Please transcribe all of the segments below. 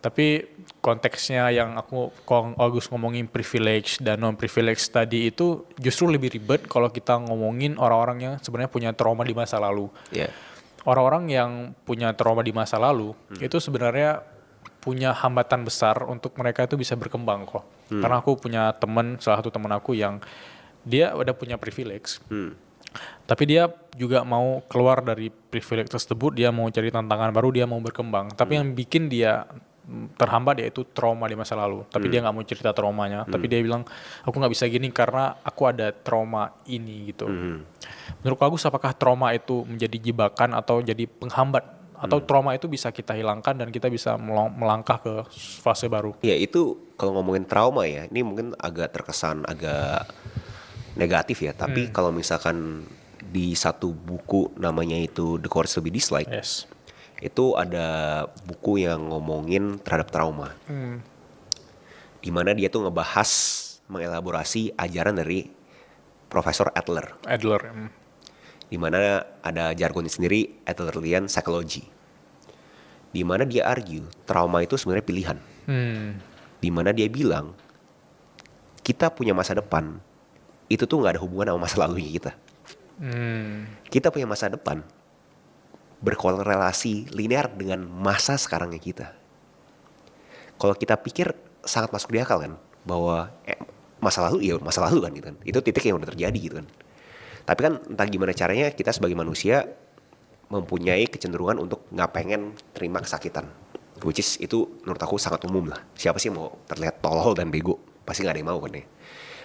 Tapi konteksnya yang kalau Agus ngomongin privilege dan non privilege tadi itu justru lebih ribet kalau kita ngomongin orang-orang yang sebenarnya punya trauma di masa lalu. Yeah. Orang-orang yang punya trauma di masa lalu itu sebenarnya punya hambatan besar untuk mereka itu bisa berkembang kok. Karena aku punya salah satu teman aku yang dia udah punya privilege. Tapi dia juga mau keluar dari privilege tersebut, dia mau cari tantangan baru, dia mau berkembang. Tapi yang bikin dia terhambat yaitu trauma di masa lalu. Tapi dia nggak mau cerita traumanya. Tapi dia bilang, aku nggak bisa gini karena aku ada trauma ini gitu. Menurut Agus, apakah trauma itu menjadi jebakan atau jadi penghambat? Atau trauma itu bisa kita hilangkan dan kita bisa melangkah ke fase baru? Ya itu kalau ngomongin trauma ya, ini mungkin agak terkesan agak negatif ya. Tapi kalau misalkan di satu buku namanya itu The Courage to be Disliked, Yes. itu ada buku yang ngomongin terhadap trauma. Dimana dia tuh ngebahas, mengelaborasi ajaran dari Profesor Adler. Dimana ada jargonnya sendiri, Adlerian Psychology. Dimana dia argue, trauma itu sebenarnya pilihan. Dimana dia bilang, kita punya masa depan, itu tuh gak ada hubungan sama masa lalunya kita. Kita punya masa depan, berkorelasi linear dengan masa sekarangnya kita. Kalau kita pikir, sangat masuk di akal kan, bahwa masa lalu ya masa lalu kan gitu kan. Itu titik yang udah terjadi gitu kan. Tapi kan entah gimana caranya kita sebagai manusia mempunyai kecenderungan untuk gak pengen terima kesakitan. Which is itu menurut aku sangat umum lah. Siapa sih mau terlihat tolol dan bego? Pasti gak ada yang mau kan ya.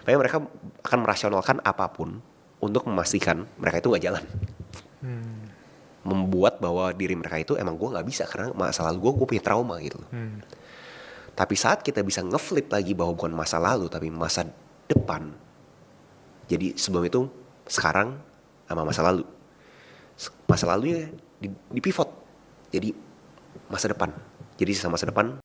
Makanya mereka akan merasionalkan apapun untuk memastikan mereka itu gak jalan. Membuat bahwa diri mereka itu emang gue gak bisa karena masa lalu gue punya trauma gitu. Tapi saat kita bisa ngeflip lagi bahwa bukan masa lalu tapi masa depan. Jadi sebelum itu sekarang sama masa lalu. Masa lalunya di pivot. Jadi masa depan. Jadi sama masa depan